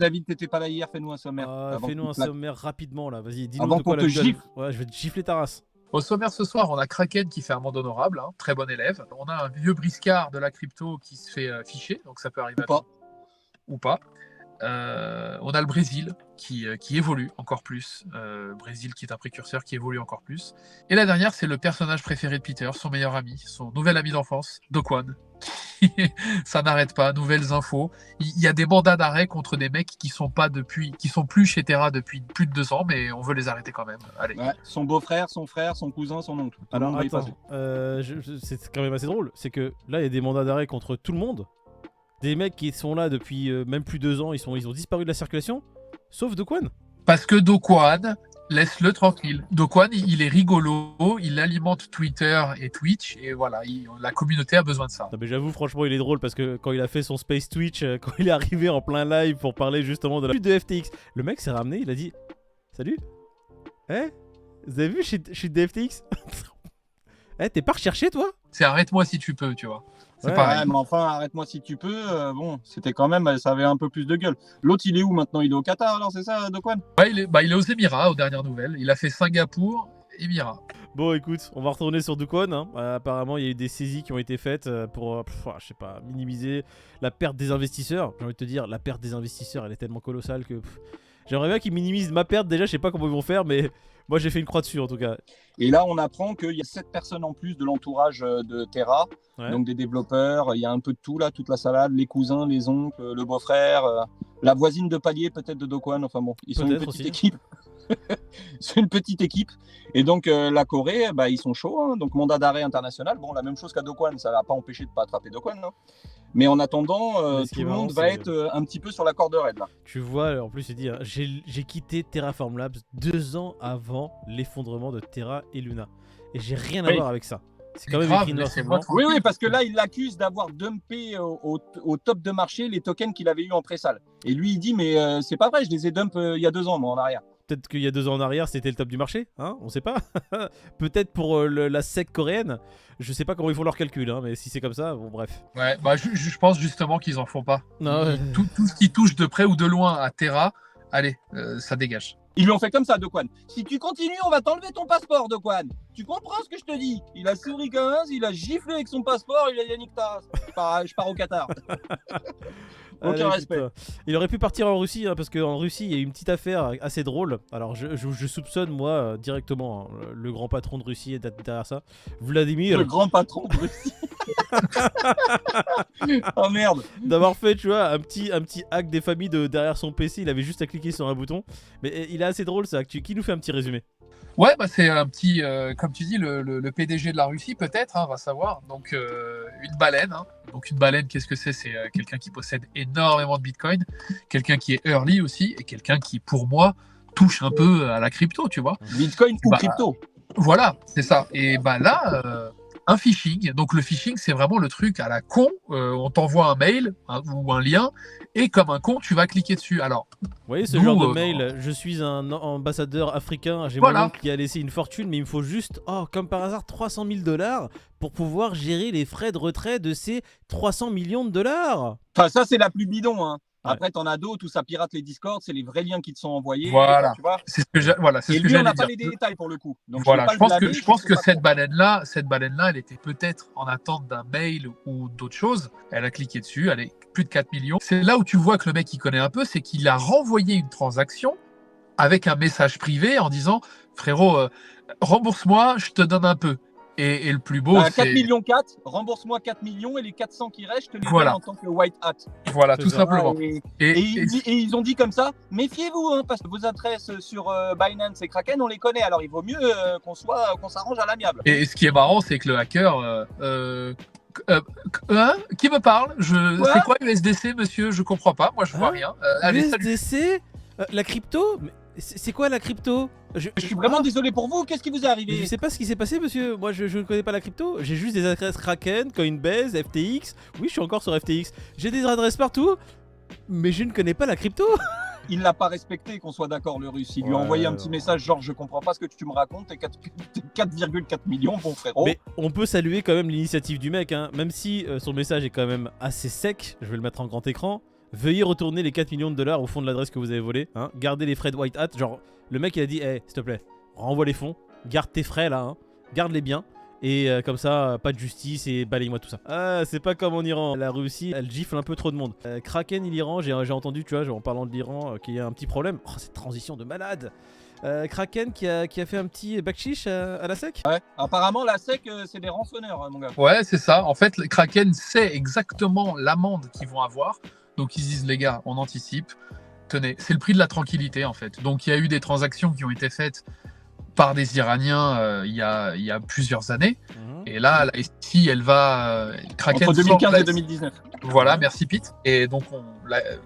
David, t'étais pas là hier, fais-nous un sommaire. Fais-nous un sommaire rapidement là, vas-y, dis-nous Avant de quoi qu'on la te gueule. gifle. Ouais, je vais te gifler ta race. Au sommaire ce soir, on a Kraken qui fait un monde honorable, hein, très bon élève. On a un vieux briscard de la crypto qui se fait ficher, donc ça peut arriver ou pas. On a le Brésil qui évolue encore plus. Brésil qui est un précurseur qui évolue encore plus. Et la dernière, c'est le personnage préféré de Peter, son meilleur ami, son nouvel ami d'enfance, Do Kwon. Ça n'arrête pas, nouvelles infos. Il y a des mandats d'arrêt contre des mecs qui sont plus chez Terra depuis plus de 2 ans, mais on veut les arrêter quand même. Allez. Ouais, son beau-frère, son frère, son cousin, son oncle. Alors attends, c'est quand même assez drôle, c'est que là il y a des mandats d'arrêt contre tout le monde. Des mecs qui sont là depuis même plus 2 ans, ils ont disparu de la circulation, sauf Do Kwon. Parce que Do Kwon, laisse-le tranquille. Do Kwon, il est rigolo, il alimente Twitter et Twitch, et voilà, la communauté a besoin de ça. Non mais j'avoue, franchement, il est drôle parce que quand il a fait son Space Twitch, quand il est arrivé en plein live pour parler justement de la chute de FTX, le mec s'est ramené, il a dit « Salut, vous avez vu chute de FTX ?» T'es pas recherché toi? C'est arrête-moi si tu peux, tu vois. C'est pareil. Mais enfin, arrête-moi si tu peux. Bon, c'était quand même, ça avait un peu plus de gueule. L'autre, il est où maintenant? Il est au Qatar, alors c'est ça, Do Kwon? Ouais, il est aux Émirats, aux dernières nouvelles. Il a fait Singapour, Émirats. Bon, écoute, on va retourner sur Do Kwon. Hein. Apparemment, il y a eu des saisies qui ont été faites pour, je sais pas, minimiser la perte des investisseurs. J'ai envie de te dire, la perte des investisseurs, elle est tellement colossale que j'aimerais bien qu'ils minimisent ma perte. Déjà, je sais pas comment ils vont faire, mais moi, j'ai fait une croix dessus en tout cas. Et là, on apprend qu'il y a 7 personnes en plus de l'entourage de Terra, donc des développeurs. Il y a un peu de tout là, toute la salade, les cousins, les oncles, le beau-frère, la voisine de palier peut-être de Do Kwon. Enfin bon, ils sont une petite équipe. C'est une petite équipe. Et donc la Corée, ils sont chauds. Hein. Donc mandat d'arrêt international. Bon, la même chose qu'à Do Kwon, ça va pas empêcher de pas attraper Do Kwon. Hein. Mais en attendant, tout le monde va être un petit peu sur la corde raide là. Tu vois, en plus, il dit, j'ai quitté Terraform Labs 2 ans avant l'effondrement de Terra et Luna. Et j'ai rien à voir avec ça. C'est quand même écrit noir sur blanc. Oui, parce que là, il l'accuse d'avoir dumpé au top de marché les tokens qu'il avait eu en pré-sale. Et lui, il dit, mais c'est pas vrai, je les ai dump il y a 2 ans, moi, en arrière. Peut-être qu'il y a 2 ans en arrière, c'était le top du marché, hein, on sait pas. Peut-être pour la SEC coréenne. Je sais pas comment ils font leur calcul, hein, mais si c'est comme ça, bon bref. Ouais, je pense justement qu'ils en font pas. Non, tout ce qui touche de près ou de loin à Terra, allez, ça dégage. Ils lui ont fait comme ça, Do Kwon. Si tu continues, on va t'enlever ton passeport, Do Kwon. Tu comprends ce que je te dis? Il a souri comme ça, il a giflé avec son passeport, il a dit Yannick Taras. Je pars au Qatar. Aucun respect. Il aurait pu partir en Russie, hein, parce qu'en Russie, il y a eu une petite affaire assez drôle. Alors, je soupçonne, moi, directement, hein, le grand patron de Russie est derrière ça. Vladimir. Le grand patron de Russie. Oh merde. D'avoir fait, tu vois, un petit hack des familles derrière son PC. Il avait juste à cliquer sur un bouton. Mais il est assez drôle, ça. Qui nous fait un petit résumé? Ouais, c'est un petit, comme tu dis, le PDG de la Russie, peut-être, hein, on va savoir. Donc, une baleine. Hein. Donc, une baleine, qu'est-ce que c'est? C'est quelqu'un qui possède énormément de Bitcoin, quelqu'un qui est early aussi, et quelqu'un qui, pour moi, touche un peu à la crypto, tu vois. Bitcoin ou crypto. Voilà, c'est ça. Et là, un phishing. Donc, le phishing, c'est vraiment le truc à la con. On t'envoie un mail ou un lien, et comme un con, tu vas cliquer dessus. Alors, vous voyez ce genre de mail, je suis un ambassadeur africain, j'ai mon oncle qui a laissé une fortune, mais il me faut juste, comme par hasard, 300 000 $ pour pouvoir gérer les frais de retrait de ces 300 millions de $. Enfin, ça, c'est la plus bidon, hein. Après, t'en as d'autres où ça pirate les Discords, c'est les vrais liens qui te sont envoyés. Voilà, tu vois. c'est ce que j'allais dire. Et lui, on n'a pas les détails pour le coup. Donc, voilà, je pense que cette baleine-là, elle était peut-être en attente d'un mail ou d'autre chose. Elle a cliqué dessus, elle est plus de 4 millions. C'est là où tu vois que le mec, il connaît un peu, c'est qu'il a renvoyé une transaction avec un message privé en disant « Frérot, rembourse-moi, je te donne un peu ». Et le plus beau, c'est... 4 millions 4, rembourse-moi 4 millions et les 400 qui restent, je te les donne en tant que white hat. Voilà, tout simplement. Et ils ont dit comme ça, méfiez-vous, hein, parce que vos adresses sur Binance et Kraken, on les connaît, alors il vaut mieux qu'on s'arrange à l'amiable. Et ce qui est marrant, c'est que le hacker... qui me parle? C'est quoi USDC, monsieur? Je comprends pas, moi je vois rien. USDC la crypto? C'est quoi la crypto? Je suis vraiment désolé pour vous, qu'est-ce qui vous est arrivé? Je sais pas ce qui s'est passé, monsieur. Moi, je ne connais pas la crypto. J'ai juste des adresses Kraken, Coinbase, FTX. Oui, je suis encore sur FTX. J'ai des adresses partout, mais je ne connais pas la crypto. Il l'a pas respecté, qu'on soit d'accord, le russe. Il lui a envoyé un petit message genre je comprends pas ce que tu me racontes, t'es 4,4 millions, bon frérot. Mais on peut saluer quand même l'initiative du mec, hein. Même si son message est quand même assez sec, je vais le mettre en grand écran. Veuillez retourner les 4 millions de dollars au fond de l'adresse que vous avez volé. Hein. Gardez les frais de White Hat. Genre, le mec il a dit, hey, s'il te plaît, renvoie les fonds. Garde tes frais là. Hein. Garde-les bien. Et comme ça, pas de justice et balaye-moi tout ça. Ah, c'est pas comme en Iran. La Russie, elle gifle un peu trop de monde. Kraken et l'Iran, j'ai entendu, tu vois, en parlant de l'Iran, qu'il y a un petit problème. Oh, cette transition de malade. Kraken qui a fait un petit backchiche à la SEC. Ouais, apparemment la SEC c'est des rançonneurs, hein, mon gars. Ouais, c'est ça. En fait, Kraken sait exactement l'amende qu'ils vont avoir. Donc ils disent, les gars, on anticipe. Tenez, c'est le prix de la tranquillité en fait. Donc il y a eu des transactions qui ont été faites par des Iraniens il y a plusieurs années. Et là, la SEC, elle va... Kraken entre 2015 et 2019. Voilà, merci Pete. Et donc,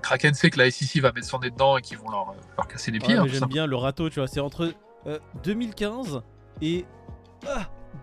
Kraken sait que la SEC va mettre son nez dedans et qu'ils vont leur casser les pieds. Ouais, j'aime bien le râteau, tu vois. C'est entre 2015 et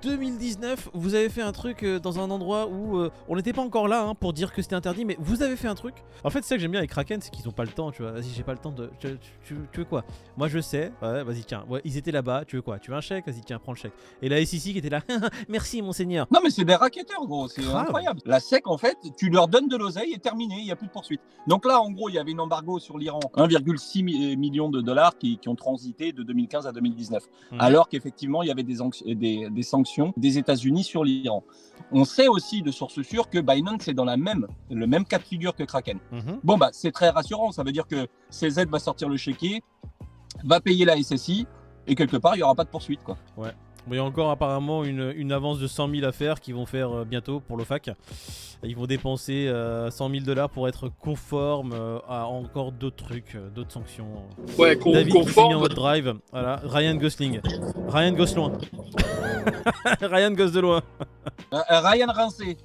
2019. Vous avez fait un truc dans un endroit où on n'était pas encore là pour dire que c'était interdit, mais vous avez fait un truc. En fait, c'est ça que j'aime bien avec Kraken, c'est qu'ils ont pas le temps, tu vois. Vas-y, j'ai pas le temps de. Tu veux quoi? Moi, je sais. Ouais, vas-y, tiens. Ouais, ils étaient là-bas. Tu veux quoi? Tu veux un chèque? Vas-y, tiens, prends le chèque. Et la SEC qui était là. Merci, monseigneur. Non, mais c'est des racketteurs, gros. C'est incroyable. La SEC, en fait, tu leur donnes de l'oseille et terminé. Il n'y a plus de poursuite. Donc là, en gros, il y avait une embargo sur l'Iran. 1,6 million de dollars qui ont transité de 2015 à 2019. Alors qu'effectivement, il y avait des sanctions des États-Unis sur l'Iran. On sait aussi de sources sûres que Binance est dans le même cas de figure que Kraken. Bon, bah, c'est très rassurant. Ça veut dire que CZ va sortir le chéquier, va payer la SSI et quelque part, il n'y aura pas de poursuite, quoi. Ouais. Bon, il y a encore apparemment une avance de 100 000 à faire qu'ils vont faire bientôt pour l'OFAC. Ils vont dépenser 100 000 dollars pour être conformes à encore d'autres trucs, d'autres sanctions. Ouais, David qui s'est mis en conforme. mode drive. Voilà, Ryan Gosling. Ryan gosse loin. Ryan gosse de loin. Ryan Rincé.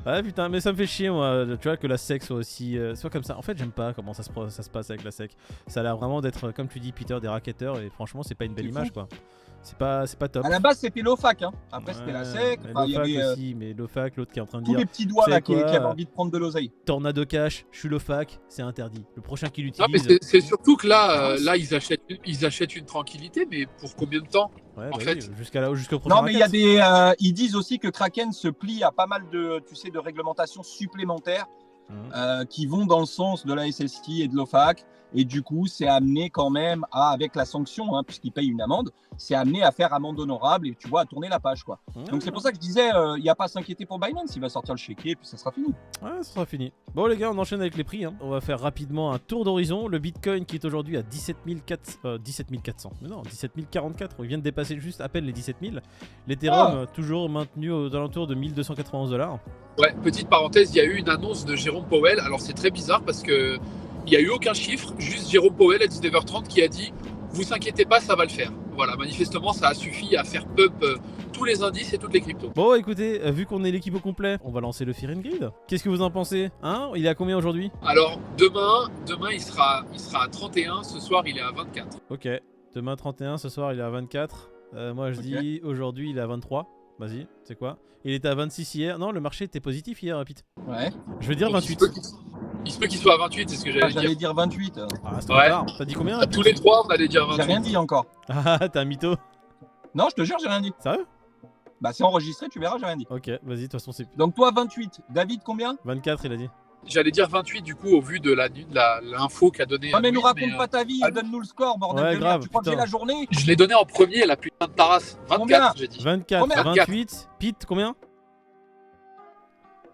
Ouais putain, mais ça me fait chier moi, tu vois, que la SEC soit aussi soit comme ça. En fait, j'aime pas comment ça se passe avec la SEC. Ça a l'air vraiment d'être, comme tu dis Peter, des racketteurs et franchement c'est pas une belle image quoi. C'est pas top. À la base c'était l'OFAC, hein. Après c'était la SEC. L'OFAC y avait, aussi, mais l'OFAC, l'autre qui est en train de tous dire les petits doigts là qui avaient envie de prendre de l'oseille. Tornado Cash, je suis l'OFAC, c'est interdit. Le prochain qui l'utilise. Non, mais c'est surtout que là, ils achètent une tranquillité, mais pour combien de temps? Ouais, en bah fait. oui, jusqu'au prochain. Non, mais il y a ils disent aussi que Kraken se plie à pas mal de réglementations supplémentaires qui vont dans le sens de la SSI et de l'OFAC. Et du coup, c'est amené quand même avec la sanction, puisqu'il paye une amende, c'est amené à faire amende honorable et tu vois, à tourner la page, quoi. Donc c'est pour ça que je disais, il n'y a pas à s'inquiéter pour Binance, il va sortir le chéquier et puis ça sera fini. Ouais, ça sera fini. Bon les gars, on enchaîne avec les prix. On va faire rapidement un tour d'horizon. Le Bitcoin qui est aujourd'hui à 17 400. Mais non, 17 044. Il vient de dépasser juste à peine les 17 000. L'Ethereum toujours maintenu aux alentours de 1291 $. Ouais, petite parenthèse, il y a eu une annonce de Jérôme Powell. Alors c'est très bizarre parce que il n'y a eu aucun chiffre, juste Jérôme Powell à 19h30 qui a dit « Vous inquiétez pas, ça va le faire ». Voilà, manifestement, ça a suffi à faire pump tous les indices et toutes les cryptos. Bon, écoutez, vu qu'on est l'équipe au complet, on va lancer le Fear and Greed. Qu'est-ce que vous en pensez? Il est à combien aujourd'hui? Alors, demain il sera à 31, ce soir, il est à 24. Ok, demain 31, ce soir, il est à 24. Moi, je dis aujourd'hui, il est à 23. Vas-y, c'est quoi? Il était à 26 hier. Non, le marché était positif hier, Pete. Ouais. Je veux dire 28. Il se peut qu'il soit à 28, c'est ce que j'allais dire. J'allais dire 28. Ah, c'est trop tard. T'as dit combien? Tous les trois, on allait dire 28. J'ai rien dit encore. Ah, t'es un mytho. Non, je te jure, j'ai rien dit. Sérieux? Bah, c'est enregistré, tu verras, j'ai rien dit. Ok, vas-y, de toute façon, c'est. Donc, toi, 28. David, combien? 24, il a dit. J'allais dire 28 du coup au vu de l'info qu'a donné. Non mais nous raconte pas ta vie, donne-nous le score, bordel ouais, de grave, merde. Tu crois que j'ai la journée? Je l'ai donné en premier, la putain de Taras. 24, j'ai dit. 24, combien? 28. Pete, combien?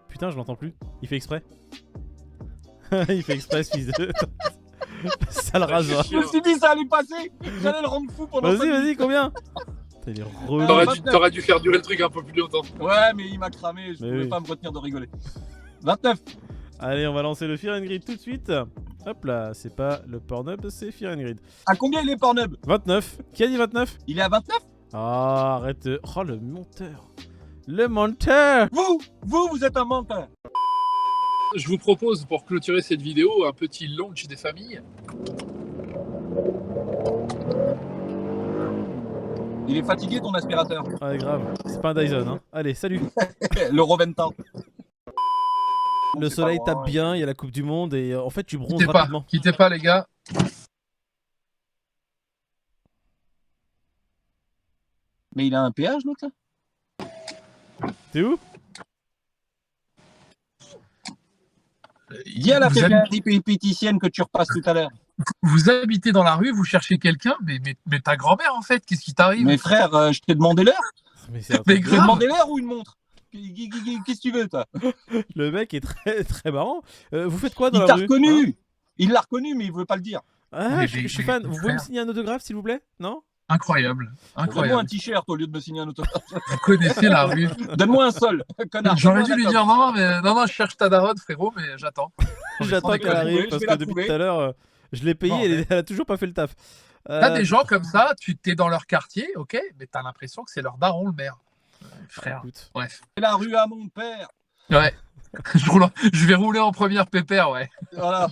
Putain, je l'entends plus. Il fait exprès. Il fait exprès, ce fils de. Sale rasoir. Je me suis dit ça allait passer. J'allais le rendre fou pendant. Vas-y, combien? Il est relou. T'aurais dû faire durer le truc un peu plus longtemps. Ouais, mais il m'a cramé, je pouvais pas me retenir de rigoler. 29. Allez, on va lancer le Fear and Greed tout de suite. Hop là, c'est pas le Pornhub, c'est Fear and Greed. À combien il est Pornhub? 29. Qui a dit 29? Il est à 29? Ah, arrête. Oh, le menteur. Le menteur. Vous êtes un menteur. Je vous propose, pour clôturer cette vidéo, un petit launch des familles. Il est fatigué ton aspirateur. Ouais, grave. C'est pas un Dyson, hein. Allez, salut. Le Roventa. Le soleil tape bien, il y a la Coupe du Monde et en fait tu bronzes rapidement. Quittez pas les gars. Mais il a un péage l'autre là? T'es où? Dis à la péripéticienne que tu repasses tout à l'heure. Vous habitez dans la rue, vous cherchez quelqu'un, mais ta grand-mère, en fait, qu'est-ce qui t'arrive? Mais frère, je t'ai demandé l'heure. Mais je t'ai demandé l'heure ou une montre? Qu'est-ce que tu veux, toi? Le mec est très très marrant. Vous faites quoi dans la rue? Il t'a reconnu. Hein? Il l'a reconnu, mais il veut pas le dire. Ah, je suis fan. Vous pouvez me signer un autographe, s'il vous plaît? Non? Incroyable. Donne-moi un t-shirt au lieu de me signer un autographe. Vous connaissez la rue. Donne-moi un sol, connard. J'aurais dû lui dire non, je cherche ta daronne, frérot, mais j'attends. J'attends qu'elle arrive parce que depuis tout à l'heure, je l'ai payée, elle a toujours pas fait le taf. T'as des gens comme ça, tu t'es dans leur quartier, ok, mais t'as l'impression que c'est leur daron, le maire. Frère. Écoute. Bref. C'est la rue à mon père. Ouais. Je vais rouler en première pépère, ouais. Voilà.